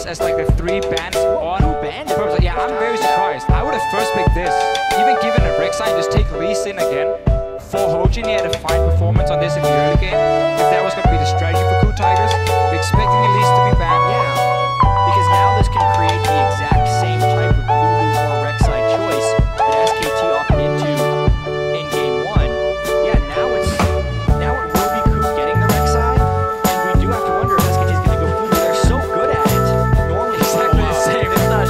as like the 3 bans on purpose. Yeah, I'm very surprised. I would have first picked this. Even given a Rek'Sai, just take Lee Sin again. For Hojin, he had a fine performance on this in the early game. If that was going to be the strategy for Coup Tigers, we're expecting Elise to be banned. Yeah, because now this can create the exact same type of Lulu or Rek'Sai choice that SKT opted into in game 1. Yeah, now it will be Coup getting the Rek'Sai, and we do have to wonder if SKT is going to go Lulu. They're so good at it. Normally, Exactly the same. It's not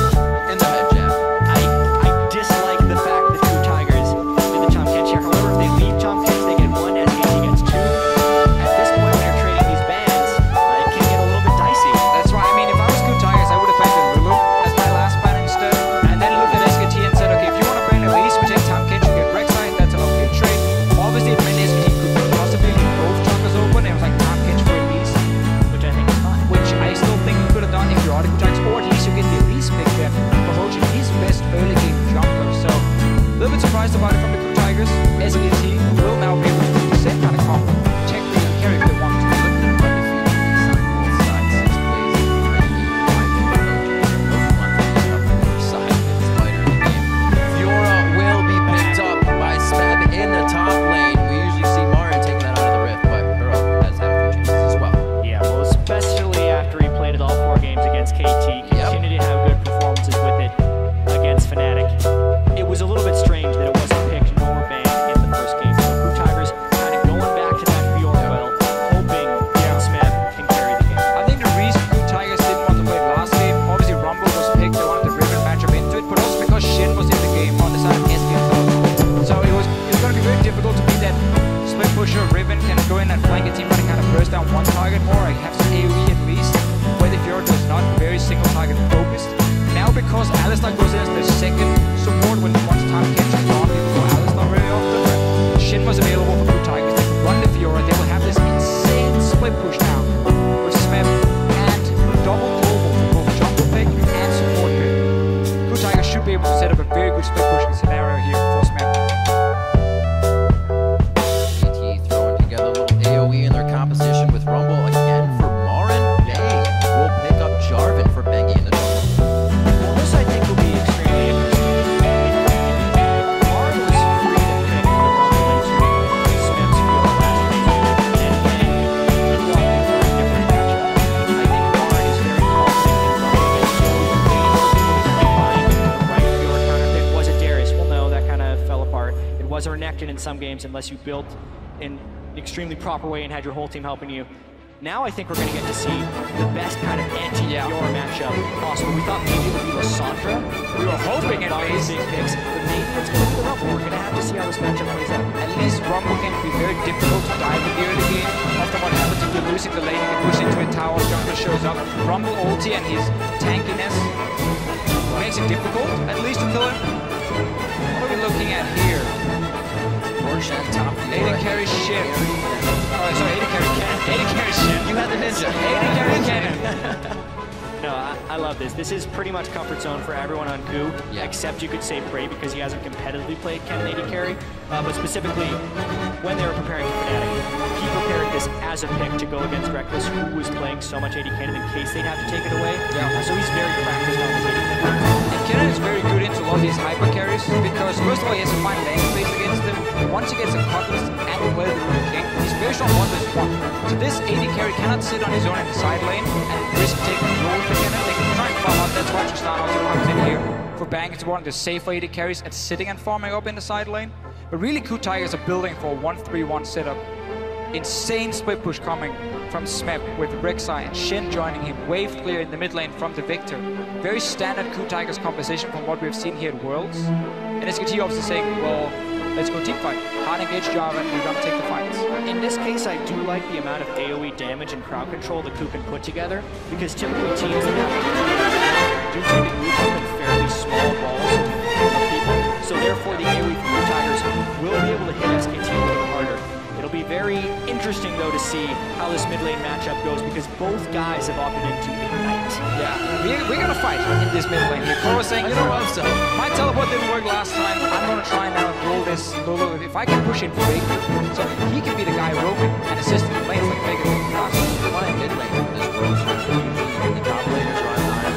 in the head jab. I dislike the fact that Coup Tigers did the Chomp Catch here. However, if they leave Chomp Catch, they get 1, SKT gets 2. At this point, when they're trading these bans, it can get a little bit dicey. That's right. I mean, if I was Coup Tigers, I would have picked Lulu as my last ban instead. And then looked at SKT and said, okay, if you want to ban Elise, we take Tom Kench and get Rek'Sai. That's an okay trade. Obviously, it meant SKT could possibly leave both Chokers open. It was like Tom Kench for Elise, Which I think is fine. which I still think you could have done if you're Coup Tigers, or at least you get the Elise pick there for Hojin. He's best early game jumper. So, a little bit surprised about it from the Coup Tigers. SKT will now be able to do the same kind of combo. Check the carry if they want to. In the top lane, we usually see Marin taking that out of the rift, but Earl has had a few chances as well. Yeah, well, especially after he played it all 4 games against KT, continued to have good performances with it against Fnatic. It was a little bit strange that it wasn't picked nor banned in the first game. So Coup Tigers kind of going back to that Bjorn well, hoping Smeb can carry the game. I think the reason Coup Tigers didn't want to play the last game, obviously Rumble was picked, they wanted the Riven matchup into it, but also because Shin was in the game on the side of SKT. So it was going to be very difficult to beat that split pusher. Riven can go in and flank a team, but kind of burst down one target, or I have some AoE at least, where the Fjord was not very single target focused. Now because Alistar goes in as the second support when once Tom Kench is gone, people go Alistar very often. Shin was available for Coup Tigers. They could run the Fiora, they will have this insane split push now with Smeb and double global for both jungle pick and support pick. Coup Tigers should be able to set up a very good split pushing scenario here for Smeb. KT throwing together a little AoE in their composition with Rumble again for Marin. They will pick up Jarvan for Bengi in the jungle. Well, this I think will be extremely interesting. Marin was free to pick the Rumble into Smeb's field last game, and then he opted for a different matchup. I think Marin is very confident in Rumble against Joe. He was able to find the right field counter pick. Was it Darius? Well, no, that kind of fell apart. It was Renekton in some games unless you built in an extremely proper way and had your whole team helping you. Now I think we're going to get to see the best kind of anti-Fiora matchup possible. We thought maybe it would be Lissandra. We were hoping at least. Big picks, but maybe it's going to be the Rumble. We're going to have to see how this matchup plays out. At least Rumble can be very difficult to dive in the early game. After what happens if you're losing the lane, you can push into a tower, Jungle shows up. Rumble ulti and his tankiness makes it difficult, at least to kill him. What are we looking at here? Roshan top AD carry Shin. Oh, sorry, AD carry Cannon. AD carry Shin. You had the ninja. AD carry Cannon. No, I love this. This is pretty much comfort zone for everyone on Coup, except you could say Prey because he hasn't competitively played Kennen AD carry. But specifically, when they were preparing for Fnatic, he prepared this as a pick to go against Reckless, who was playing so much AD Kennen in case they'd have to take it away. So he's very practiced on this AD Kennen. And Kennen is very good into a lot of these hyper carries because first of all he has to find lane space against them. Once he gets a cutlass and the weather the King, he's very strong 1v1. So this AD carry cannot sit on his own in the side lane and risk taking the roll for Kennen. They can try and farm out. That's why Tristana also comes in here for Bang. It's one of the safer AD carries at sitting and farming up in the side lane. But really Coup Tigers are building for a 1-3-1 setup. Insane split push coming from Smeb with Rek'Sai and Shin joining him. Wave clear in the mid lane from the Victor. Very standard Coup Tigers composition from what we've seen here at Worlds. And SKT obviously saying, well, let's go team fight. Hard engage Jarvan, we're gonna take the fights. In this case, I do like the amount of AoE damage and crowd control that Coup can put together, because typically teams that have do tend to group up in fairly small balls of people, so therefore the AoE from Coup Tigers will be able to hit SKT a little harder. It'll be very interesting, though, to see how this mid lane matchup goes, because both guys have opted into Ignite. Yeah, we're gonna fight in this mid lane here. Cole was saying, you know what, my teleport didn't work last time, I'm gonna try now and roll this Lulu. If I can push in Fake, so he can be the guy roaming and assisting the lanes like Fake and last time. Why mid lane? This Roshan usually the top laners run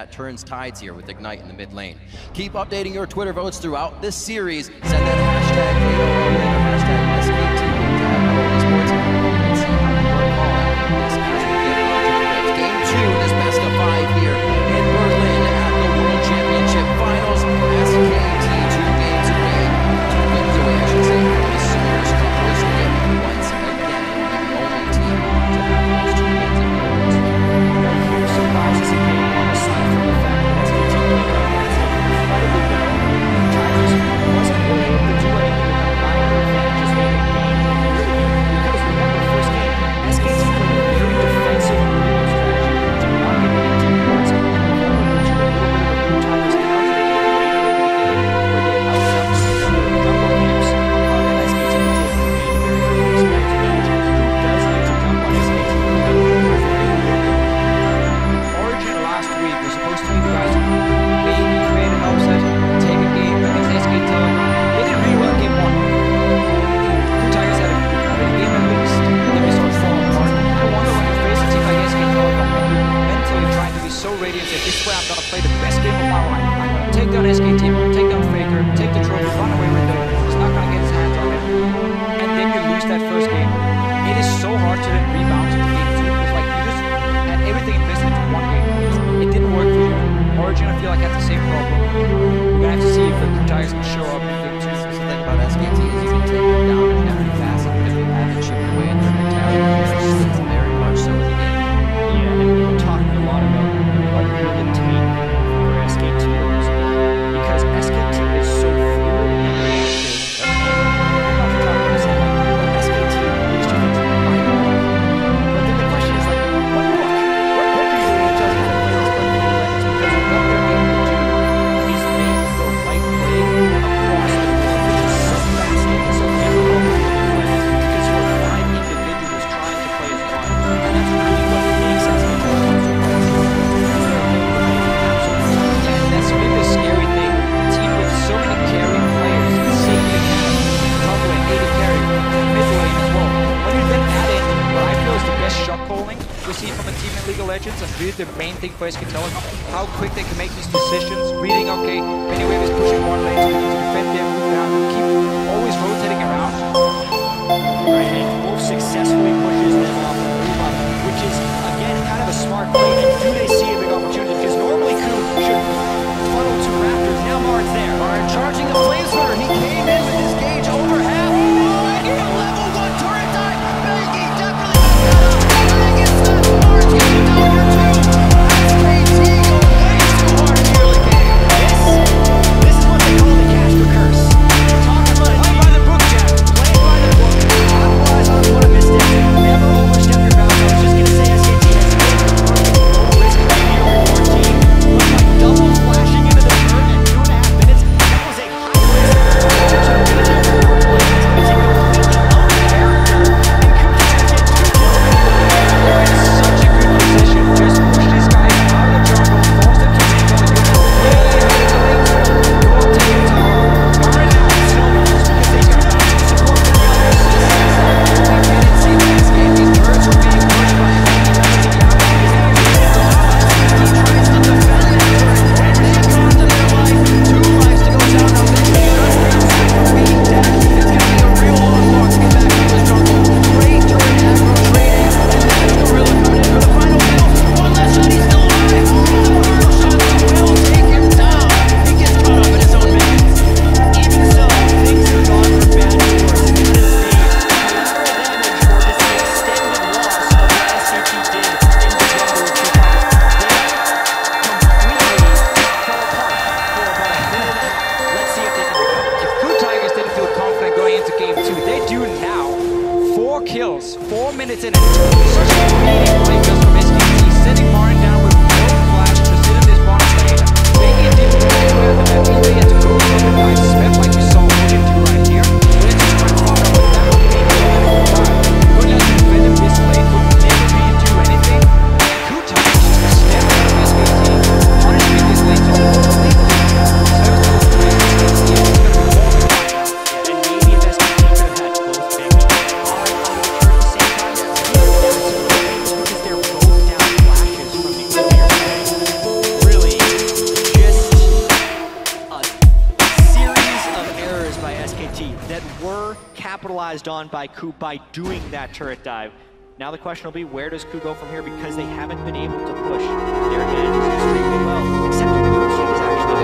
that turns tides here with Ignite in the mid lane. Keep updating your Twitter votes throughout this series. Send that hashtag AOL or hashtag SKT to LoL Esports and see how people are calling this as we get onto the Rift. Game 2 in this best of 5 here in Berlin at the World Championship Finals. SKT 2 games away, 2 wins away, I should say, from the Source Cup hosting it once again. The only team to have those 2 wins in Worlds. No huge surprises in game one, aside from the fact that SKT played their offense incredibly well. Tigers wasn't really able to do anything with the minor advantages they had gained early. Because remember, first game, SKT played a very defensive Bruno strategy, did not get any deep points, and remember mentioned a little bit of a Blue Tigers counter game later in the game, where they outjumped some of the jungle camps that SKT had taken and made a very early experience advantage. Who does need to jump on SKT early because they're able to win? Origin last week was supposed to be the guys who maybe create an upset, take a game against SK Telecom. They did really well in game 1. Blue Tigers had a great game at least, and then we saw it fall apart. I wonder when you face a team like SK Telecom and you're mentally trying to be so radiant that this is where I'm going to play the best game of my life. I'm going to take down SK team, take down Faker, take the trophy, run away with it. He's not going to get his hands on it. And then you lose that first game. It is so hard to then rebound to game 2 because like you just had everything invested into one game. It didn't work for you. Origin, I feel like, has the same problem. We're going to have to see if the Blue Tigers can show up in game 2. So the thing about SKT is you can take them down in every facet because they haven't chipped away at their mentality. It's very much so in the game. Yeah, and we're talking a lot about what will it take for SKT to lose because SKT is so fluid and reactive. And we're not talking about saying like, oh, SKT is just I know. But then the question is like, what book are you doing to judge how to play this Berlin League of Legends? Because what they're able to do is make the right play across the board, which is so fascinating and so difficult in League of Legends because you have 5 individuals trying to play as one. And that's really what makes SKT so And that's really the scary thing. A team with so many carrying players, seeing the top lane, AD carry, mid lane as well. When you then add in what I feel is the best shot calling we see from a team in League of Legends, and really the main thing for SK Telecom, how quick they can make these decisions, reading, okay, Benny is pushing one lane, so we need to defend them, move down, keep always rotating around. right, and Wolf successfully pushes them off and move up, which is, again, kind of a smart play. And do they see a big opportunity? Because normally Ku should funnel to Raptors. Now Marin's there. Marin charging the flamethrower. He came in with his gauge over half. Oh, and he a level 1 turret dive. Bengi definitely messed that up. Marin gets that. Marin's getting down for 2. SKT go way too hard in the early game. This is what they call the Caster Curse. Talk about it. Play by the book, Jack. Play by the book. That's why capitalized on by Ku by doing that turret dive. Now the question will be, where does Ku go from here? Because they haven't been able to push their advantages extremely well. Except Ku's team is actually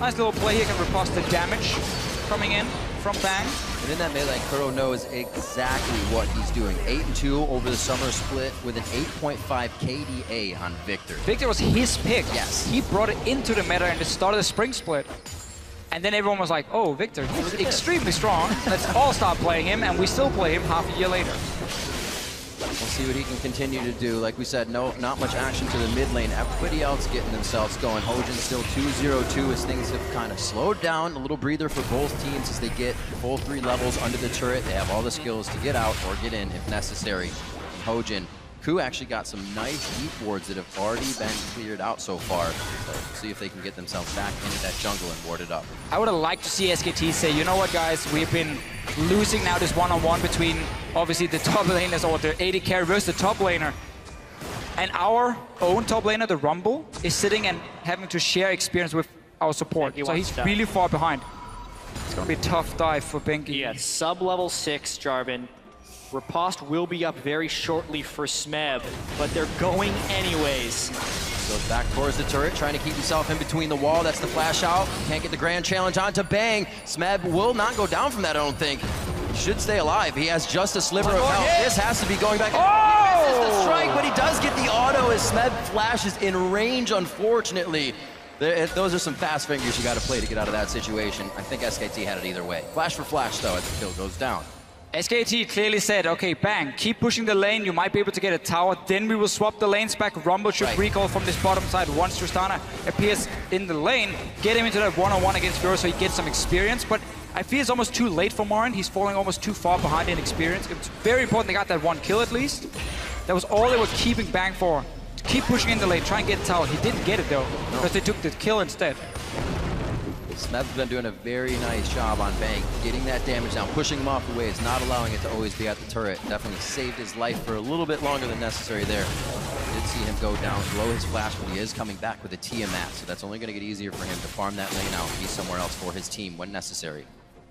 Nice little play here, can riposte the damage coming in from Bang. And in that melee, Kuro knows exactly what he's doing. 8-2 over the summer split with an 8.5 KDA on Victor. Victor was his pick. Yes. He brought it into the meta and it started the spring split. And then everyone was like, oh, Victor, he's extremely strong. Let's all stop playing him, and we still play him half a year later. We'll see what he can continue to do. Like we said, not much action to the mid lane. Everybody else getting themselves going. Hojin still 2-0-2 as things have kind of slowed down. A little breather for both teams as they get full 3 levels under the turret. They have all the skills to get out or get in if necessary. Hojin, Ku actually got some nice deep wards that have already been cleared out so far. So we'll see if they can get themselves back into that jungle and ward it up. I would have liked to see SKT say, you know what, guys, we've been losing now this one-on-one between obviously the top laners or the AD carry versus the top laner. And our own top laner, the Rumble, is sitting and having to share experience with our support. So he's really far behind. It's going to be a tough dive for Benki. Yeah, sub-level 6, Jarvan. Riposte will be up very shortly for Smeb, but they're going anyways. Goes back towards the turret, trying to keep himself in between the wall. That's the flash out. Can't get the grand challenge onto Bang. Smeb will not go down from that, I don't think. He should stay alive. He has just a sliver of health. This has to be going back. Oh! He misses the strike, but he does get the auto as Smeb flashes in range, unfortunately. Those are some fast fingers you got to play to get out of that situation. I think SKT had it either way. Flash for flash, though, as the kill goes down. SKT clearly said, okay, Bang, keep pushing the lane, you might be able to get a tower, then we will swap the lanes back. Rumble should recall from this bottom side once Tristana appears in the lane, get him into that one-on-one against Furo so he gets some experience, but I feel it's almost too late for Marin. He's falling almost too far behind in experience. It's very important they got that one kill at least. That was all they were keeping Bang for. To keep pushing in the lane, try and get a tower. He didn't get it though, because they took the kill instead. Smeb's been doing a very nice job on Bang, getting that damage down, pushing him off the waves, not allowing it to always be at the turret. Definitely saved his life for a little bit longer than necessary there. Did see him go down, blow his flash, but he is coming back with a Tiamat, so that's only going to get easier for him to farm that lane out and be somewhere else for his team when necessary.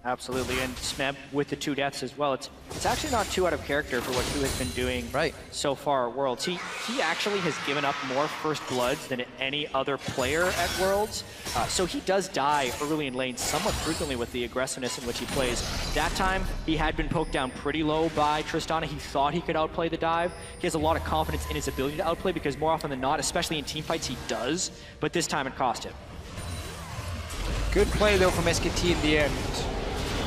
Absolutely, and Smeb with the 2 deaths as well. It's actually not too out of character for what Ku has been doing so far at Worlds. He actually has given up more first bloods than any other player at Worlds. So he does die early in lane somewhat frequently with the aggressiveness in which he plays. That time, he had been poked down pretty low by Tristana. He thought he could outplay the dive. He has a lot of confidence in his ability to outplay because more often than not, especially in teamfights, he does. But this time it cost him. Good play though from SKT in the end.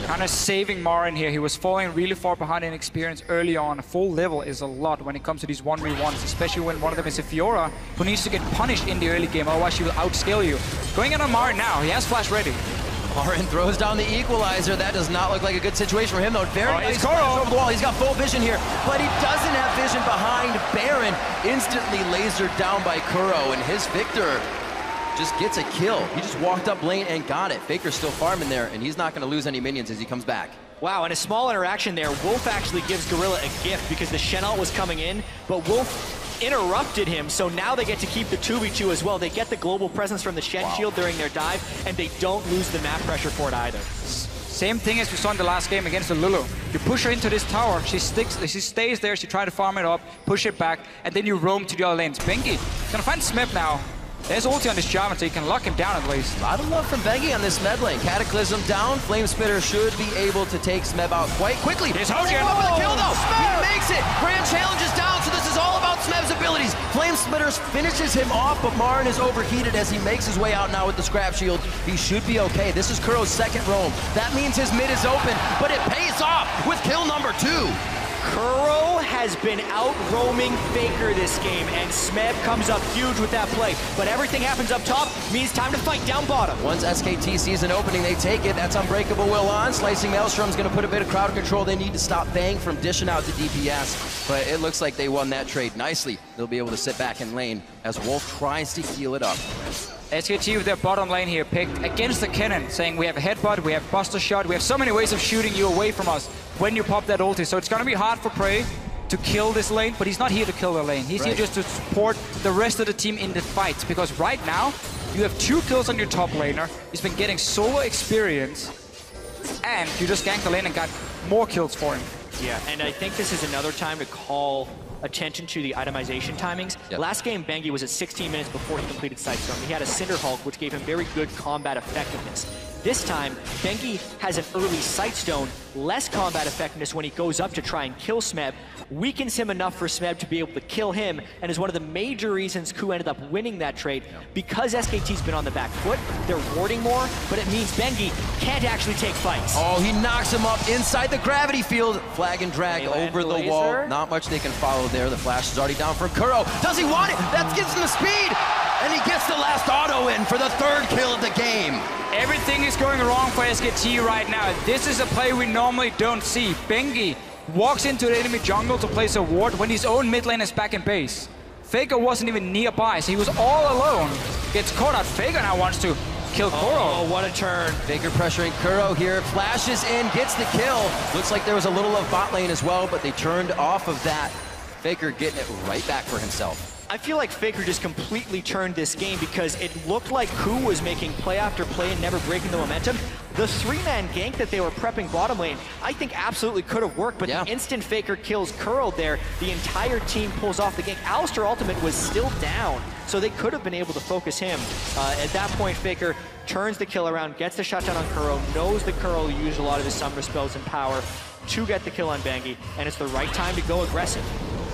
Kind of saving Marin here. He was falling really far behind in experience early on. A full level is a lot when it comes to these 1v1s, especially when one of them is a Fiora who needs to get punished in the early game, otherwise she will outscale you. Going in on Marin now, he has flash ready. Marin throws down the equalizer. That does not look like a good situation for him though. Very nice flash over the wall. He's got full vision here, but he doesn't have vision behind Baron. Instantly lasered down by Kuro, and his Victor just gets a kill. He just walked up lane and got it. Faker's still farming there, and he's not going to lose any minions as he comes back. Wow, and a small interaction there. Wolf actually gives Gorilla a gift because the Shen ult was coming in, but Wolf interrupted him, so now they get to keep the 2v2 as well. They get the global presence from the Shen shield during their dive, and they don't lose the map pressure for it either. Same thing as we saw in the last game against the Lulu. You push her into this tower, she stays there, she tries to farm it up, push it back, and then you roam to the other lanes. Bengi gonna find Smeb now. There's ulti on this Jarvan, so you can lock him down at least. A lot of love from Bengi on this Smeb lane. Cataclysm down, Flame Spitter should be able to take Smeb out quite quickly. Here's Hogan. Up with a kill though. He makes it. Grand Challenge is down, so this is all about Smeb's abilities. Flame Spitter finishes him off, but Marin is overheated as he makes his way out now with the scrap shield. He should be okay. This is Kuro's second roam. That means his mid is open, but it pays off with kill number 2. Kuro has been out roaming Faker this game, and Smeb comes up huge with that play. But everything happens up top, means time to fight down bottom. Once SKT sees an opening, they take it. That's Unbreakable Will on. Slicing Maelstrom's gonna put a bit of crowd control. They need to stop Bang from dishing out to DPS, but it looks like they won that trade nicely. They'll be able to sit back in lane as Wolf tries to heal it up. SKT with their bottom lane here picked against the cannon, saying we have a headbutt, we have buster shot, we have so many ways of shooting you away from us when you pop that ulti. So it's gonna be hard for Prey to kill this lane, but he's not here to kill the lane. He's here just to support the rest of the team in the fights, because right now you have 2 kills on your top laner. He's been getting solo experience, and you just ganked the lane and got more kills for him. Yeah, and I think this is another time to call attention to the itemization timings. Last game, Bengi was at 16 minutes before he completed Sightstorm. He had a Cinder Hulk, which gave him very good combat effectiveness. This time, Bengi has an early Sightstone, less combat effectiveness when he goes up to try and kill Smeb, weakens him enough for Smeb to be able to kill him, and is one of the major reasons Ku ended up winning that trade. Because SKT's been on the back foot, they're warding more, but it means Bengi can't actually take fights. Oh, he knocks him up inside the gravity field. Flag and drag over the wall. Not much they can follow there. The flash is already down for Kuro. Does he want it? That gives him the speed! And he gets the last auto in for the 3rd kill of the game. Everything is going wrong for SKT right now. This is a play we normally don't see. Bengi walks into the enemy jungle to place a ward when his own mid lane is back in base. Faker wasn't even nearby, so he was all alone. Gets caught out. Faker now wants to kill Kuro. Oh, what a turn. Faker pressuring Kuro here. Flashes in, gets the kill. Looks like there was a little of bot lane as well, but they turned off of that. Faker getting it right back for himself. I feel like Faker just completely turned this game because it looked like Ku was making play after play and never breaking the momentum. The 3-man gank that they were prepping bottom lane, I think absolutely could have worked, but the instant Faker kills Curl there, the entire team pulls off the gank. Alistar Ultimate was still down, so they could have been able to focus him. At that point, Faker turns the kill around, gets the shutdown on Curl, knows that Curl used a lot of his summer spells and power to get the kill on Bengi, and it's the right time to go aggressive.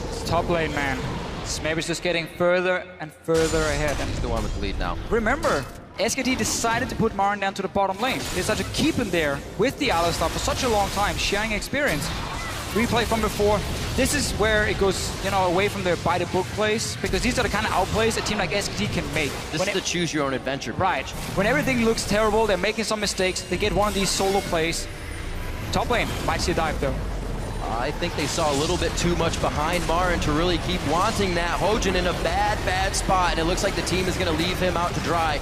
It's top lane, man. Smeb is just getting further and further ahead. And he's the one with the lead now. Remember, SKT decided to put Marin down to the bottom lane. They decided to keep him there with the Alistar for such a long time, sharing experience. Replay from before. This is where it goes, you know, away from their by-the-book plays, because these are the kind of outplays a team like SKT can make. This is the choose-your-own-adventure. Right. When everything looks terrible, they're making some mistakes, they get one of these solo plays. Top lane might see a dive, though. I think they saw a little bit too much behind Marin to really keep wanting that. Hojin in a bad spot, and it looks like the team is going to leave him out to dry.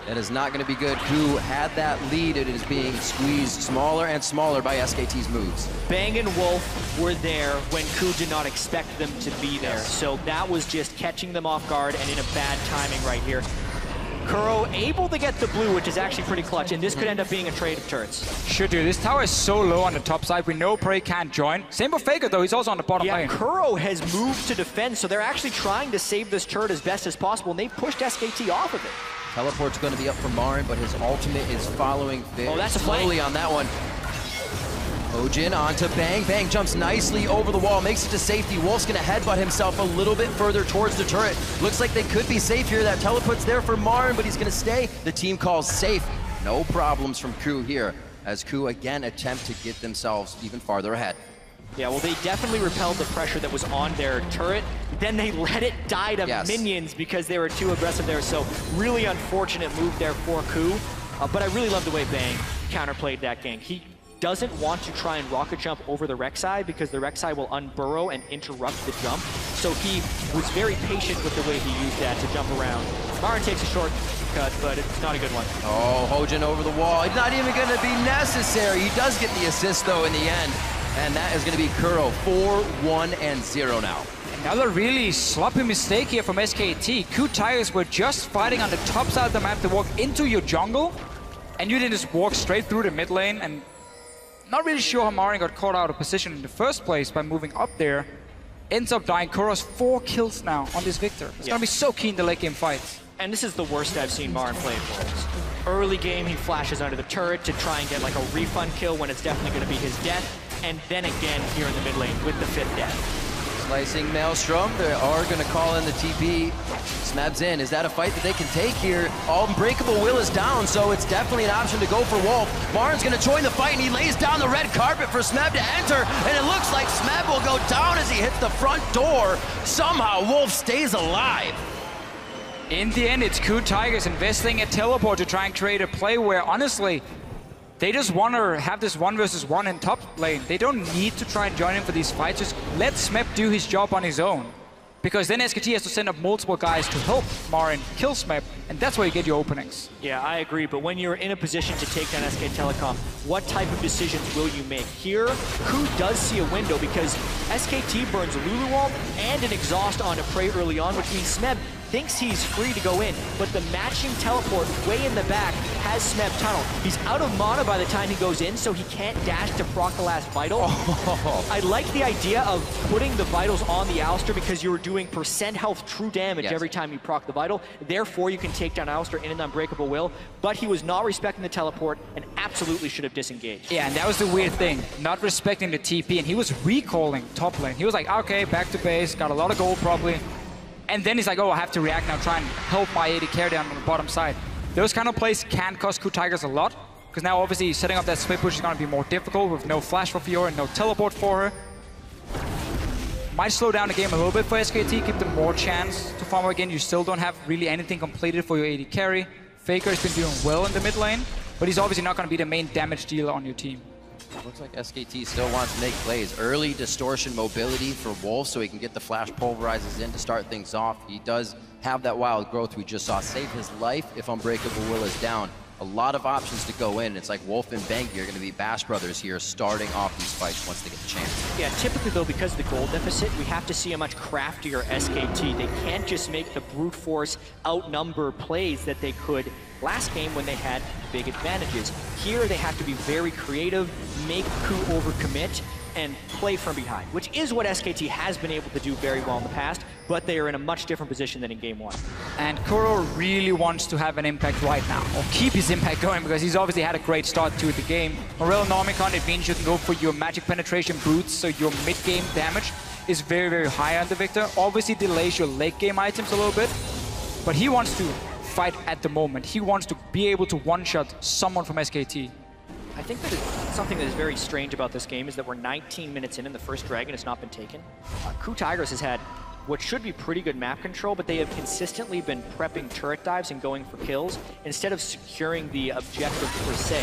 That is not going to be good. Ku had that lead. It is being squeezed smaller and smaller by SKT's moves. Bang and Wolf were there when Ku did not expect them to be there. So that was just catching them off guard and in a bad timing right here. Kuro able to get the blue, which is actually pretty clutch, and this could end up being a trade of turrets. Should do. This tower is so low on the top side. We know Prey can't join. Same for Faker, though. He's also on the bottom lane. Kuro has moved to defend, so they're actually trying to save this turret as best as possible, and they pushed SKT off of it. Teleport's going to be up for Marin, but his ultimate is following very slowly on that one. Ojin onto Bang. Bang jumps nicely over the wall, makes it to safety. Wolf's gonna headbutt himself a little bit further towards the turret. Looks like they could be safe here. That teleport's there for Marin, but he's gonna stay. The team calls safe. No problems from Ku here, as Ku again attempt to get themselves even farther ahead. Yeah, well, they definitely repelled the pressure that was on their turret. Then they let it die to minions because they were too aggressive there. So really unfortunate move there for Ku. But I really love the way Bang counterplayed that gank. He doesn't want to try and rocket jump over the Rek'Sai because the Rek'Sai will unburrow and interrupt the jump. So he was very patient with the way he used that to jump around. Marin takes a shortcut, but it's not a good one. Oh, Hojin over the wall. It's not even going to be necessary. He does get the assist, though, in the end. And that is going to be Kuro, 4-1-0 now. Another really sloppy mistake here from SKT. Ku Tigers were just fighting on the top side of the map to walk into your jungle, and you didn't just walk straight through the mid lane. And not really sure how Marin got caught out of position in the first place by moving up there. Ends up dying. Kuro's 4 kills now on this Victor. It's gonna be so keen to late game fights. And this is the worst I've seen Marin play in Worlds. Early game, he flashes under the turret to try and get like a refund kill when it's definitely gonna be his death. And then again here in the mid lane with the 5th death. Slicing Maelstrom, they are going to call in the TP. Smeb's in. Is that a fight that they can take here? Unbreakable Will is down, so it's definitely an option to go for Wolf. Marin's going to join the fight, and he lays down the red carpet for Smeb to enter, and it looks like Smeb will go down as he hits the front door. Somehow, Wolf stays alive. In the end, it's Ku Tigers investing a teleport to try and create a play where, honestly, they just want to have this 1v1 in top lane. They don't need to try and join in for these fights. Just let Smeb do his job on his own. Because then SKT has to send up multiple guys to help Marin kill Smeb, and that's where you get your openings. Yeah, I agree, but when you're in a position to take down SK Telecom, what type of decisions will you make? Here, Ku does see a window because SKT burns Lulu Wall and an exhaust onto Prey early on, which means Smeb thinks he's free to go in, but the matching teleport way in the back has Smeb tunnel. He's out of mana by the time he goes in, so he can't dash to proc the last vital. I like the idea of putting the vitals on the Alistar because you're doing percent health true damage every time you proc the vital. Therefore, you can take down Alistar in an Unbreakable Will, but he was not respecting the teleport and absolutely should have disengaged. Yeah, and that was the weird thing, not respecting the TP, and he was recalling top lane. He was like, okay, back to base, got a lot of gold probably. And then he's like, oh, I have to react now, try and help my AD carry down on the bottom side. Those kind of plays can cost Ku Tigers a lot, because now obviously setting up that split push is going to be more difficult with no flash for Fiora and no teleport for her. Might slow down the game a little bit for SKT, give them more chance to farm again. You still don't have really anything completed for your AD carry. Faker has been doing well in the mid lane, but he's obviously not going to be the main damage dealer on your team. Looks like SKT still wants to make plays. Early distortion mobility for Wolf so he can get the flash pulverizes in to start things off. He does have that wild growth we just saw save his life if Unbreakable Will is down. A lot of options to go in. It's like Wolf and Bengi are going to be Bash Brothers here starting off these fights once they get the chance. Yeah, typically though, because of the gold deficit, we have to see a much craftier SKT. They can't just make the brute force outnumber plays that they could last game when they had big advantages. Here they have to be very creative, make Ku overcommit, and play from behind, which is what SKT has been able to do very well in the past, but they are in a much different position than in Game 1. And Kuro really wants to have an impact right now, or keep his impact going, because he's obviously had a great start to the game. Morel Normicon, it means you can go for your magic penetration boots, so your mid-game damage is very, very high on the Victor. Obviously delays your late-game items a little bit, but he wants to fight at the moment. He wants to be able to one-shot someone from SKT. I think that something that is very strange about this game is that we're 19 minutes in and the first dragon has not been taken. Ku Tigers has had what should be pretty good map control, but they have consistently been prepping turret dives and going for kills instead of securing the objective per se.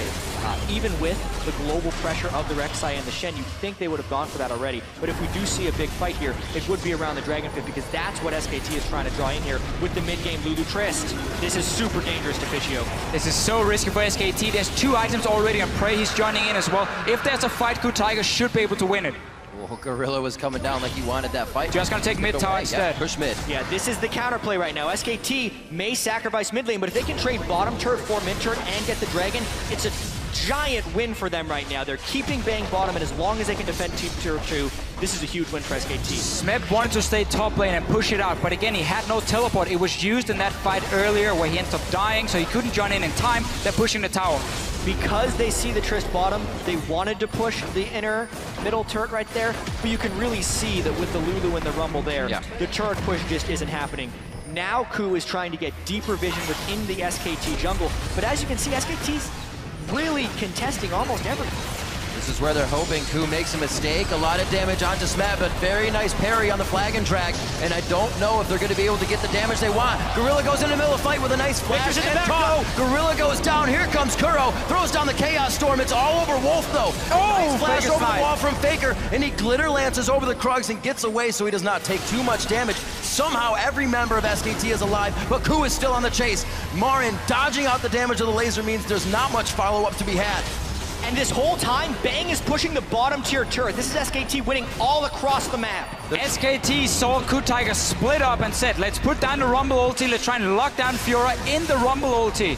Even with the global pressure of the Rek'Sai and the Shen, you'd think they would have gone for that already. But if we do see a big fight here, it would be around the Dragon Pit because that's what SKT is trying to draw in here with the mid-game Lulu Trist. This is super dangerous to Fischio. This is so risky for SKT. There's 2 items already on Prey. He's joining in as well. If there's a fight, Ku Tigers should be able to win it. Well, Gorilla was coming down like he wanted that fight. Just gonna take mid tower instead. Yeah, push mid. Yeah, this is the counterplay right now. SKT may sacrifice mid lane, but if they can trade bottom turret for mid turret and get the dragon, it's a giant win for them right now. They're keeping Bang bottom, and as long as they can defend tier 2, this is a huge win for SKT. Smeb wanted to stay top lane and push it out, but again, he had no teleport. It was used in that fight earlier where he ended up dying, so he couldn't join in time. They're pushing the tower. Because they see the Trist bottom, they wanted to push the inner middle turret right there, but you can really see that with the Lulu and the Rumble there, the turret push just isn't happening. Now Ku is trying to get deeper vision within the SKT jungle, but as you can see, SKT's really contesting almost everything. This is where they're hoping Ku makes a mistake. A lot of damage onto Smeb, but very nice parry on the flag and drag. And I don't know if they're going to be able to get the damage they want. Gorilla goes in the middle of the fight with a nice flash and talk. Gorilla goes down. Here comes Kuro. Throws down the Chaos Storm. It's all over Wolf, though. Nice flash over the wall from Faker. And he glitter lances over the Krugs and gets away so he does not take too much damage. Somehow every member of SKT is alive, but Ku is still on the chase. Marin dodging out the damage of the laser means there's not much follow-up to be had. And this whole time, Bang is pushing the bottom tier turret. This is SKT winning all across the map. SKT saw KuTiger split up and said, let's put down the Rumble ulti, let's try and lock down Fiora in the Rumble ulti.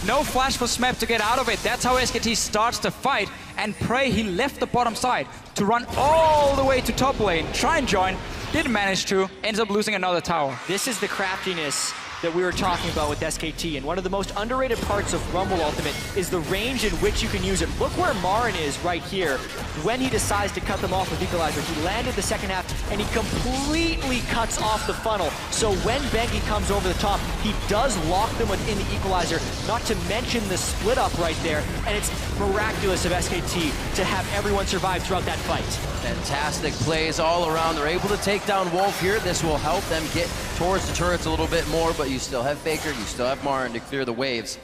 No flash for Smeb to get out of it. That's how SKT starts the fight. And Prey, he left the bottom side to run all the way to top lane, try and join, didn't manage to, ends up losing another tower. This is the craftiness that we were talking about with SKT, and one of the most underrated parts of Rumble Ultimate is the range in which you can use it. Look where Marin is right here when he decides to cut them off with Equalizer. He landed the second half, and he completely cuts off the funnel. So when Bengi comes over the top, he does lock them within the Equalizer, not to mention the split up right there, and it's miraculous of SKT to have everyone survive throughout that fight. Fantastic plays all around. They're able to take down Wolf here. This will help them get towards the turrets a little bit more, but you still have Faker, you still have Marin to clear the waves.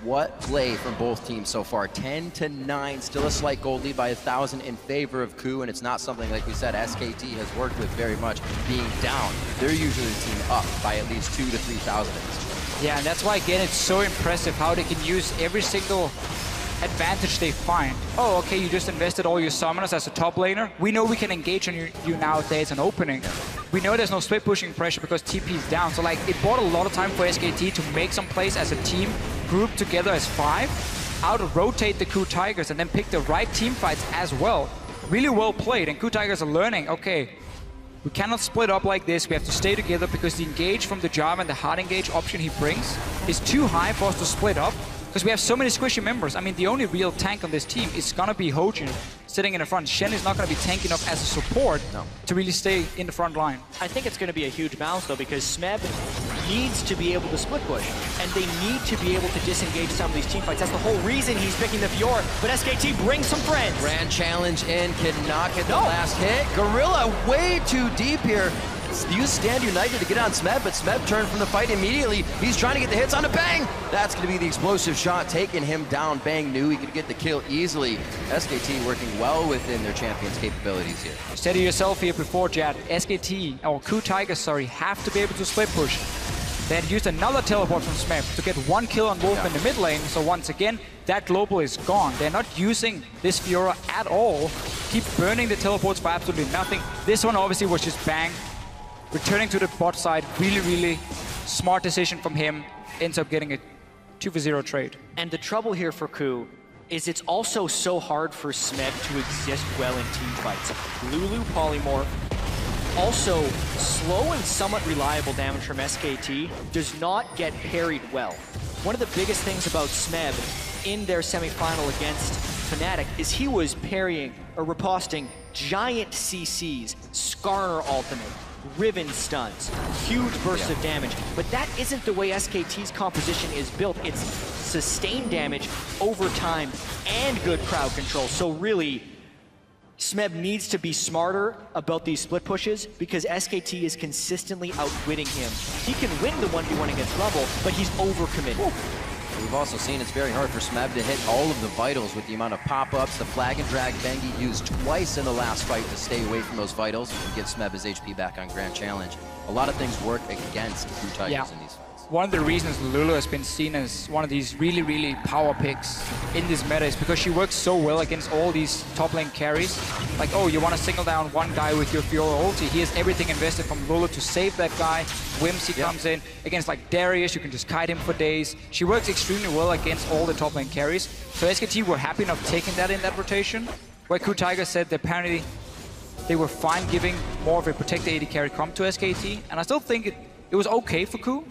What play from both teams so far? 10-9, still a slight gold lead by 1,000 in favor of Ku, and it's not something, like we said, SKT has worked with very much. Being down, they're usually the team up by at least 2,000 to 3,000 in this game. Yeah, and that's why, again, it's so impressive how they can use every single advantage they find. Oh, okay, you just invested all your summoners as a top laner. We know we can engage on you now if there's an opening. We know there's no split pushing pressure because TP is down. So like, it bought a lot of time for SKT to make some plays as a team, group together as 5, out-rotate the KuTigers and then pick the right team fights as well. Really well played, and KuTigers are learning, okay, we cannot split up like this, we have to stay together because the engage from the Java and the hard engage option he brings is too high for us to split up. Because we have so many squishy members. I mean, the only real tank on this team is gonna be Hojin sitting in the front. Shen is not gonna be tank enough as a support to really stay in the front line. I think it's gonna be a huge balance though, because Smeb needs to be able to split push, and they need to be able to disengage some of these team fights. That's the whole reason he's picking the Fiora, but SKT brings some friends. Grand challenge in, cannot get the last hit. Gorilla way too deep here. Use Stand United to get on Smeb, but Smeb turned from the fight immediately. He's trying to get the hits onto Bang. That's going to be the explosive shot, taking him down. Bang knew he could get the kill easily. SKT working well within their champion's capabilities here. Steady yourself here before, Jad. SKT, or KuTigers, sorry, have to be able to split push. They had used another teleport from Smeb to get 1 kill on Wolf in the mid lane, so once again, that global is gone. They're not using this Fiora at all. Keep burning the teleports for absolutely nothing. This one obviously was just Bang. Returning to the bot side, really, really smart decision from him. Ends up getting a 2-for-0 trade. And the trouble here for Ku is it's also so hard for Smeb to exist well in team fights. Lulu polymorph, also slow and somewhat reliable damage from SKT, does not get parried well. One of the biggest things about Smeb in their semifinal against Fnatic is he was parrying or riposting giant CCs, Skarner ultimate, Riven stuns, huge bursts of damage, but that isn't the way SKT's composition is built. It's sustained damage over time and good crowd control. So really, Smeb needs to be smarter about these split pushes because SKT is consistently outwitting him. He can win the 1v1 against Rumble, but he's overcommitted. We've also seen it's very hard for Smeb to hit all of the vitals with the amount of pop-ups. The flag and drag Bengi used twice in the last fight to stay away from those vitals and give Smeb his HP back on Grand Challenge. A lot of things work against KuTigers in these fights. one of the reasons Lulu has been seen as one of these really power picks in this meta is because she works so well against all these top lane carries. Like, oh, you want to single down one guy with your Fiora ulti. He has everything invested from Lulu to save that guy. Whimsy comes in. Against like Darius, you can just kite him for days. She works extremely well against all the top lane carries. So SKT were happy enough taking that in that rotation, where KuTiger said that apparently they were fine giving more of a protector AD carry comp to SKT. And I still think it was okay for Ku.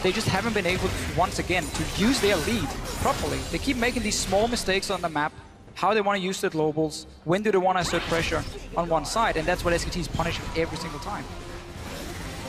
They just haven't been able, once again, to use their lead properly. They keep making these small mistakes on the map, how they want to use the globals, when do they want to assert pressure on one side, and that's what SKT is punishing every single time.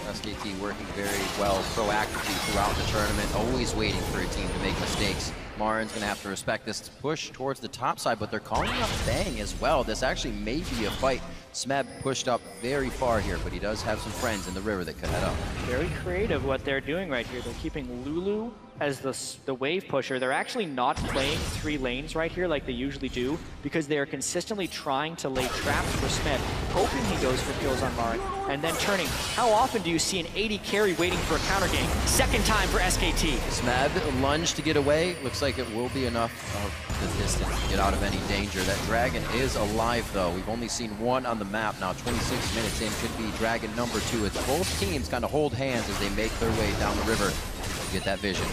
SKT working very well proactively throughout the tournament, always waiting for a team to make mistakes. Marin's going to have to respect this push towards the top side, but they're calling out Bang as well. This actually may be a fight. Smeb pushed up very far here, but he does have some friends in the river that could head up. Very creative what they're doing right here. They're keeping Lulu as the wave pusher. They're actually not playing 3 lanes right here like they usually do, because they are consistently trying to lay traps for Smeb, hoping he goes for kills on Marin, and then turning. How often do you see an 80 carry waiting for a counter gank? Second time for SKT. Smeb lunge to get away. Looks like it will be enough of the distance to get out of any danger. That dragon is alive though. We've only seen one on the map now. 26 minutes in, could be dragon number 2. It's both teams kind of hold hands as they make their way down the river to get that vision.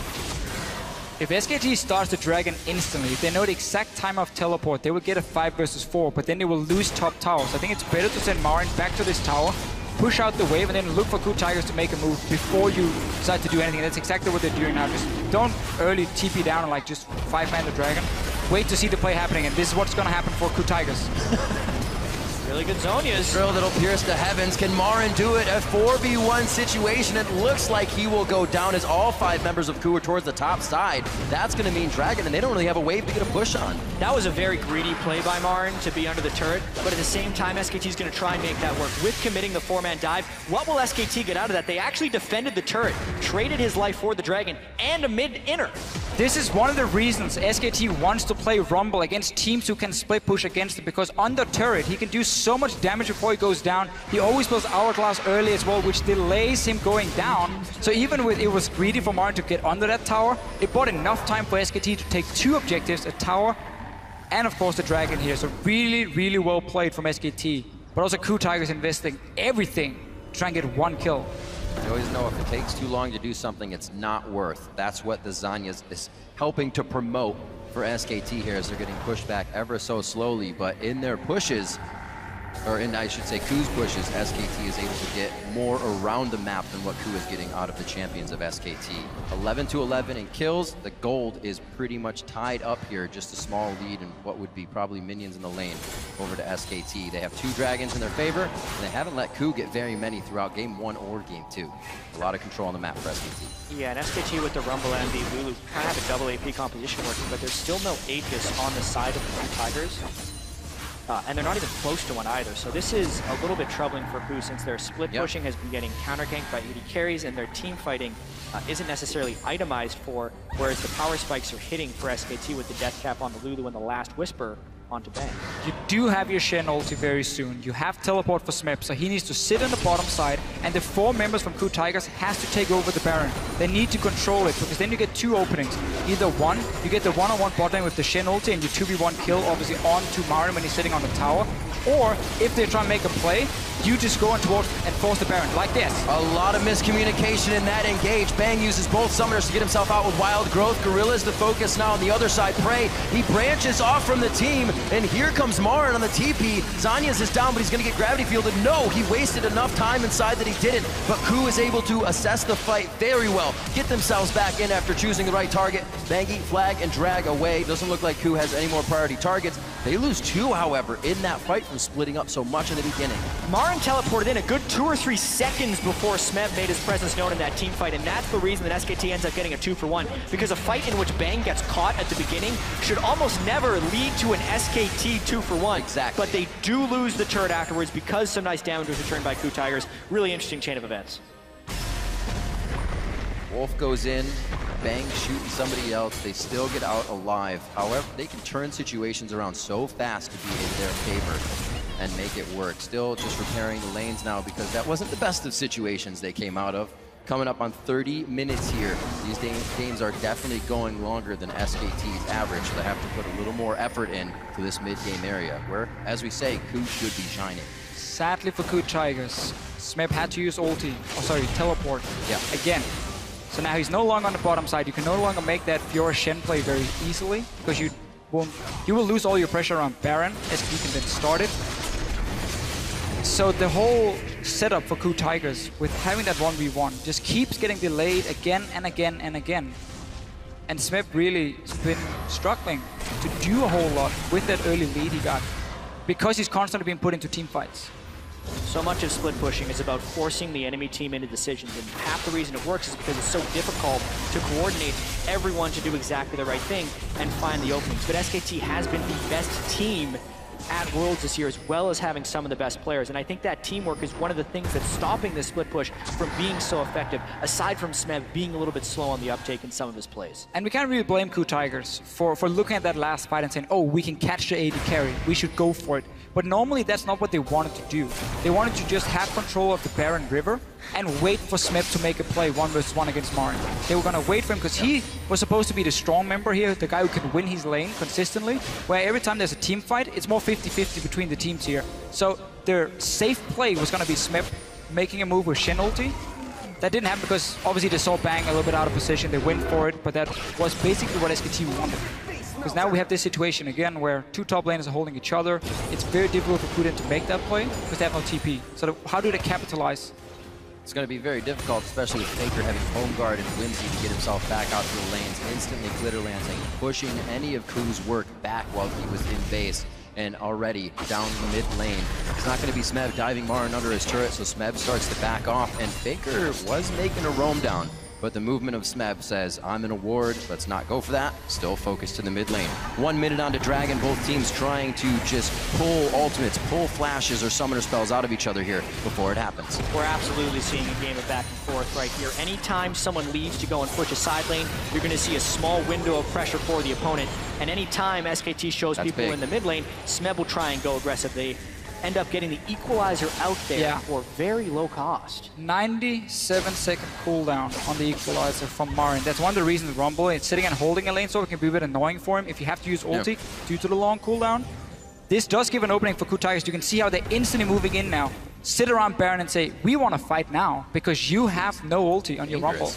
If SKT starts the dragon instantly, if they know the exact time of teleport, they will get a 5 versus 4, but then they will lose top towers. I think it's better to send Marin back to this tower, push out the wave, and then look for KuTigers to make a move before you decide to do anything. That's exactly what they're doing now. Just don't early TP down and like just 5-man the dragon. Wait to see the play happening, and this is what's going to happen for KuTigers. Really good Zhonya's. Drill that'll pierce the heavens. Can Marin do it? A 4v1 situation. It looks like he will go down as all 5 members of Ku are towards the top side. That's going to mean Dragon, and they don't really have a wave to get a push on. That was a very greedy play by Marin to be under the turret, but at the same time, SKT is going to try and make that work with committing the 4-man dive. What will SKT get out of that? They actually defended the turret, traded his life for the Dragon, and a mid-inner. This is one of the reasons SKT wants to play Rumble against teams who can split push against it, because on the turret, he can do so much damage before he goes down. He always builds Hourglass early as well, which delays him going down. So even with it was greedy for Marin to get under that tower, it bought enough time for SKT to take 2 objectives, a tower, and of course the dragon here. So really well played from SKT. But also KuTiger's investing everything to try and get 1 kill. You always know if it takes too long to do something, it's not worth. That's what the Zhonya's is helping to promote for SKT here, as they're getting pushed back ever so slowly. But in their pushes, or in, I should say, Ku's pushes, SKT is able to get more around the map than what Ku is getting out of the champions of SKT. 11-11 in kills. The gold is pretty much tied up here, just a small lead in what would be probably minions in the lane over to SKT. They have 2 dragons in their favor, and they haven't let Ku get very many throughout game 1 or game 2. A lot of control on the map for SKT. Yeah, and SKT with the Rumble and the Lulu kind of have a double AP composition working, but there's still no Aegis on the side of the KuTigers. And they're not even close to one either. So this is a little bit troubling for Ku, since their split pushing has been getting counter-ganked by AD carries, and their team fighting isn't necessarily itemized for, whereas the power spikes are hitting for SKT with the death cap on the Lulu and the last Whisper onto Bang. You do have your Shen ulti very soon. You have teleport for Smeb, so he needs to sit on the bottom side, and the 4 members from KuTigers has to take over the Baron. They need to control it, because then you get 2 openings. Either one, you get the one-on-one bot lane with the Shen ulti and you 2v1 kill, obviously onto Marin when he's sitting on the tower. Or, if they try and make a play, you just go on towards and force the Baron, like this. A lot of miscommunication in that engage. Bang uses both summoners to get himself out with Wild Growth. Gorilla's the focus now on the other side. Prey, he branches off from the team, and here comes Marin on the TP. Zhonya's is down, but he's going to get gravity fielded. No, he wasted enough time inside that he didn't, but Ku is able to assess the fight very well, get themselves back in after choosing the right target. Bang, eat, flag, and drag away. Doesn't look like Ku has any more priority targets. They lose 2, however, in that fight from splitting up so much in the beginning. Marin teleported in a good 2 or 3 seconds before Smeb made his presence known in that team fight, and that's the reason that SKT ends up getting a 2-for-1, because a fight in which Bang gets caught at the beginning should almost never lead to an SKT 2-for-1. Exactly. But they do lose the turret afterwards because some nice damage was returned by KuTigers. Really interesting chain of events. Wolf goes in, Bang shooting somebody else, they still get out alive. However, they can turn situations around so fast to be in their favor and make it work. Still just repairing the lanes now, because that wasn't the best of situations they came out of. coming up on 30 minutes here. These games are definitely going longer than SKT's average, so they have to put a little more effort in to this mid-game area, where, as we say, Ku should be shining. Sadly for Ku Tigers, Smeb had to use ulti, teleport, again. So now he's no longer on the bottom side. You can no longer make that Fiora Shen play very easily, because you will lose all your pressure around Baron, SKT can then start it. So the whole setup for Ku Tigers with having that 1v1 just keeps getting delayed again and again and again. And Smeb really has been struggling to do a whole lot with that early lead he got, because he's constantly being put into team fights. So much of split pushing is about forcing the enemy team into decisions, and half the reason it works is because it's so difficult to coordinate everyone to do exactly the right thing and find the openings. But SKT has been the best team at Worlds this year, as well as having some of the best players, and I think that teamwork is one of the things that's stopping this split push from being so effective, aside from Smeb being a little bit slow on the uptake in some of his plays. And we can't really blame Ku Tigers for looking at that last fight and saying, oh, we can catch the AD carry, we should go for it. But normally that's not what they wanted to do. They wanted to just have control of the Baron River and wait for Smeb to make a play 1v1 against Marin. They were gonna wait for him because he was supposed to be the strong member here, the guy who can win his lane consistently, where every time there's a team fight, it's more 50-50 between the teams here. So their safe play was gonna be Smeb making a move with Shen ulti. That didn't happen because obviously they saw Bang a little bit out of position, they went for it, but that was basically what SKT wanted. Because now we have this situation again where two top laners are holding each other. It's very difficult for Kuden to make that play because they have no TP. So how do they capitalize? It's going to be very difficult, especially with Faker having home guard and Whimsy to get himself back out to the lanes, instantly glitter lancing, pushing any of Ku's work back while he was in base. And already down the mid lane. It's not going to be Smeb diving Marin under his turret, so Smeb starts to back off, and Faker was making a roam down. But the movement of Smeb says, I'm in a ward, let's not go for that. Still focused to the mid lane. 1 minute on to Dragon, both teams trying to just pull ultimates, pull flashes or summoner spells out of each other here before it happens. We're absolutely seeing a game of back and forth right here. Anytime someone leaves to go and push a side lane, you're going to see a small window of pressure for the opponent. And anytime SKT shows people in the mid lane, Smeb will try and go aggressive. They end up getting the equalizer out there for very low cost. 97-second cooldown on the equalizer from Marin. That's one of the reasons Rumble is sitting and holding a lane, so it can be a bit annoying for him if you have to use ulti due to the long cooldown. This does give an opening for Ku Tigers. You can see how they're instantly moving in now. Sit around Baron and say, we want to fight now because you have no ulti on your Rumble.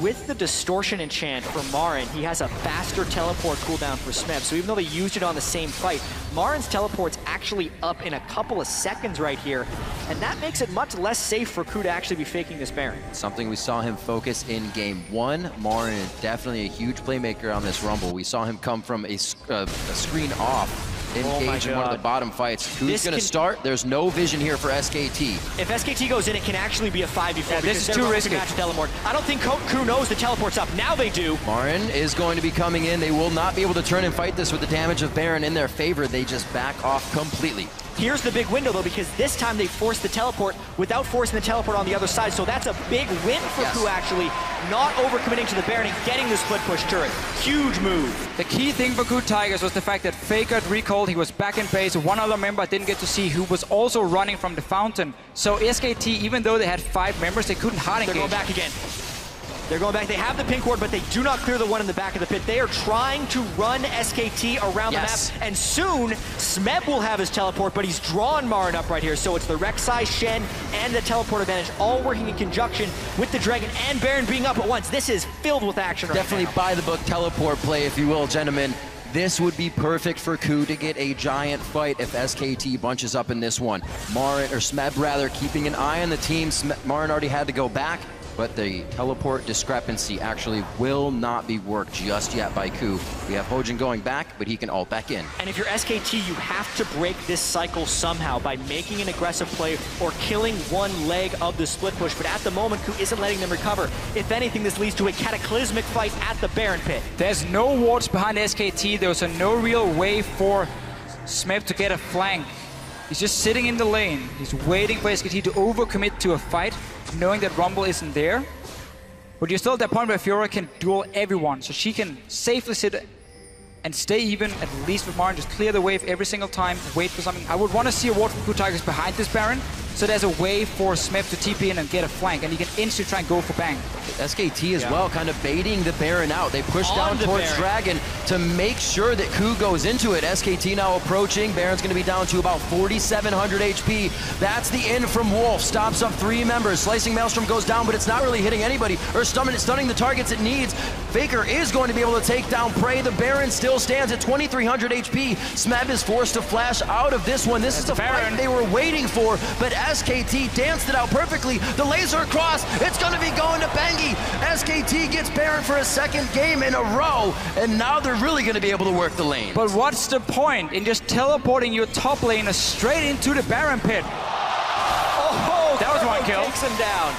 With the distortion enchant for Marin, he has a faster teleport cooldown for Smeb. So even though they used it on the same fight, Marin's teleport's actually up in a couple of seconds right here. And that makes it much less safe for Ku to actually be faking this Baron. Something we saw him focus in game 1. Marin is definitely a huge playmaker on this Rumble. We saw him come from a screen off, engage in one of the bottom fights. Who's going to start? There's no vision here for SKT. If SKT goes in, it can actually be a 5v4. This is too risky. I don't think Ku knows the teleport's up. Now they do. Marin is going to be coming in. They will not be able to turn and fight this with the damage of Baron in their favor. They just back off completely. Here's the big window, though, because this time they forced the teleport without forcing the teleport on the other side. So that's a big win for Ku, actually. Not overcommitting to the Baron and getting the split push turret. Huge move. The key thing for Ku Tigers was the fact that Faker had recalled. He was back in base. One other member I didn't get to see who was also running from the fountain. So SKT, even though they had 5 members, they couldn't hard engage. They're going back again. They're going back. They have the pink ward, but they do not clear the one in the back of the pit. They are trying to run SKT around the map, and soon Smeb will have his teleport, but he's drawn Marin up right here. So it's the Rek'Sai, Shen, and the teleport advantage all working in conjunction with the Dragon and Baron being up at once. This is filled with action right now. Definitely by the book teleport play, if you will, gentlemen. This would be perfect for Ku to get a giant fight if SKT bunches up in this one. Marin, or Smeb rather, keeping an eye on the team. Marin already had to go back, but the teleport discrepancy actually will not be worked just yet by Ku. We have Hojin going back, but he can ult back in. And if you're SKT, you have to break this cycle somehow by making an aggressive play or killing one leg of the split push. But at the moment, Ku isn't letting them recover. If anything, this leads to a cataclysmic fight at the Baron pit. There's no wards behind SKT. There's no real way for Smeb to get a flank. He's just sitting in the lane. He's waiting for SKT to overcommit to a fight, knowing that Rumble isn't there. But you're still at that point where Fiora can duel everyone, so she can safely sit and stay even, at least with Marin, just clear the wave every single time, wait for something. I would want to see a ward from Ku Tigers behind this Baron, So there's a way for Smeb to TP in and get a flank, and he can instantly try and go for Bang. SKT as well, kind of baiting the Baron out. They push down towards Baron. Dragon to make sure that Ku goes into it. SKT now approaching. Baron's going to be down to about 4,700 HP. That's the in from Wolf. Stops up 3 members. Slicing Maelstrom goes down, but it's not really hitting anybody or stunning the targets it needs. Faker is going to be able to take down Prey. The Baron still stands at 2,300 HP. Smeb is forced to flash out of this one. This is the fight they were waiting for, but SKT danced it out perfectly. The laser across. It's going to be going to Bengi. SKT gets Baron for a 2nd game in a row, and now they're really going to be able to work the lane. But what's the point in just teleporting your top laner straight into the Baron pit? Oh, that was one kill. Takes him down.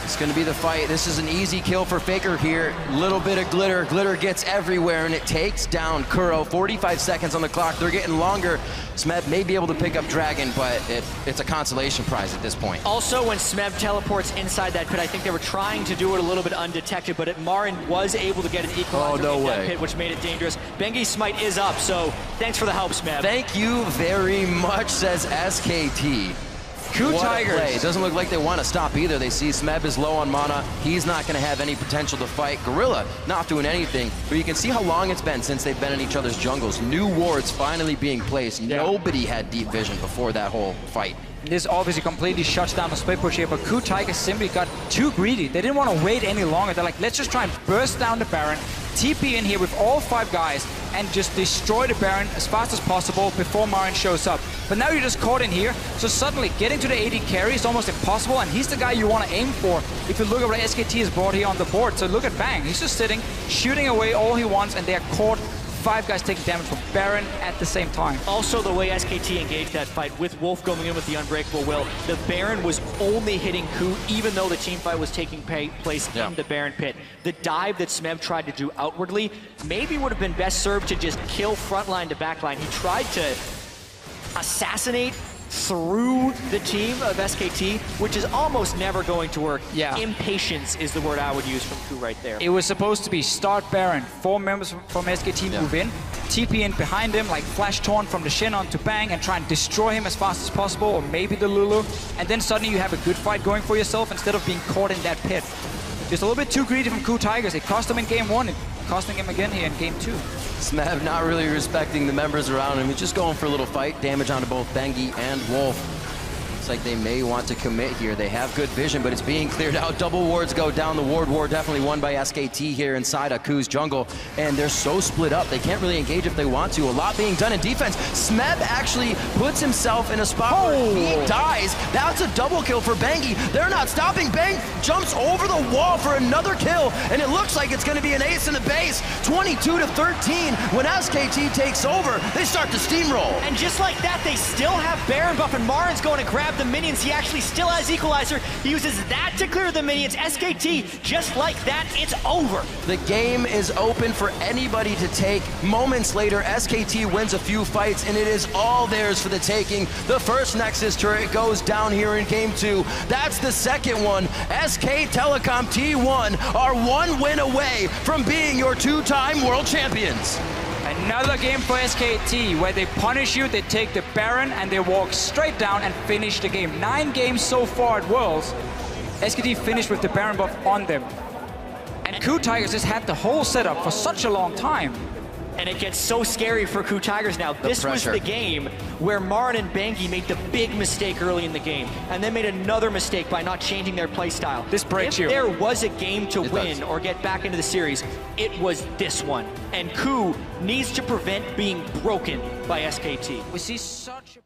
It's going to be the fight. This is an easy kill for Faker here. Little bit of glitter. Glitter gets everywhere, and it takes down Kuro. 45 seconds on the clock. They're getting longer. Smeb may be able to pick up Dragon, but it's a consolation prize at this point. Also, when Smeb teleports inside that pit, I think they were trying to do it a little bit undetected, but Marin was able to get an equalizer in that pit, which made it dangerous. Bengi's smite is up, so thanks for the help, Smeb. Thank you very much, says SKT. Ku Tigers. It doesn't look like they want to stop either. They see Smeb is low on mana. He's not going to have any potential to fight. Gorilla not doing anything, but you can see how long it's been since they've been in each other's jungles. New wards finally being placed. Yeah. Nobody had deep vision before that whole fight. This obviously completely shuts down the split push here, but Ku Tigers simply got too greedy. They didn't want to wait any longer. They're like, let's just try and burst down the Baron, TP in here with all 5 guys, and just destroy the Baron as fast as possible before Marin shows up. But now you're just caught in here, so suddenly getting to the AD carry is almost impossible, and he's the guy you want to aim for if you look at what SKT has brought here on the board. So look at Bang. He's just sitting, shooting away all he wants, and they're caught. 5 guys taking damage from Baron at the same time. Also, the way SKT engaged that fight, with Wolf going in with the Unbreakable Will, the Baron was only hitting Ku, even though the team fight was taking place in the Baron pit. The dive that Smeb tried to do outwardly maybe would have been best served to just kill frontline to backline. He tried to assassinate through the team of SKT, which is almost never going to work. Yeah. Impatience is the word I would use from Ku right there. It was supposed to be start Baron, 4 members from SKT move in, TP in behind him, like flash taunt from the Shin onto Bang and try and destroy him as fast as possible, or maybe the Lulu, and then suddenly you have a good fight going for yourself instead of being caught in that pit. Just a little bit too greedy from Ku Tigers. It cost him in game 1, costing him again here in game 2. Smeb not really respecting the members around him. He's just going for a little fight. Damage onto both Bengi and Wolf. Looks like they may want to commit here. They have good vision, but it's being cleared out. Double wards go down. The ward definitely won by SKT here inside of Ku's jungle. And they're so split up, they can't really engage if they want to. A lot being done in defense. Smeb actually puts himself in a spot where he dies. That's a double kill for Bengi. They're not stopping. Bang jumps over the wall for another kill, and it looks like it's going to be an ace in the base. 22-13. When SKT takes over, they start to steamroll. And just like that, they still have Baron buff, and Marin's going to grab the minions. He actually still has Equalizer. He uses that to clear the minions. SKT, just like that, it's over. The game is open for anybody to take. Moments later, SKT wins a few fights, and it is all theirs for the taking. The first Nexus turret goes down here in game 2. That's the second one. SK Telecom T1 are 1 win away from being your 2-time world champions. Another game for SKT, where they punish you, they take the Baron, and they walk straight down and finish the game. 9 games so far at Worlds. SKT finished with the Baron buff on them. And Ku Tigers has had the whole setup for such a long time. And it gets so scary for Ku Tigers now. This was the game where Marin and Bengi made the big mistake early in the game, and then made another mistake by not changing their playstyle. This breaks you. If there was a game to win or get back into the series, it was this one. And Ku needs to prevent being broken by SKT. We see such a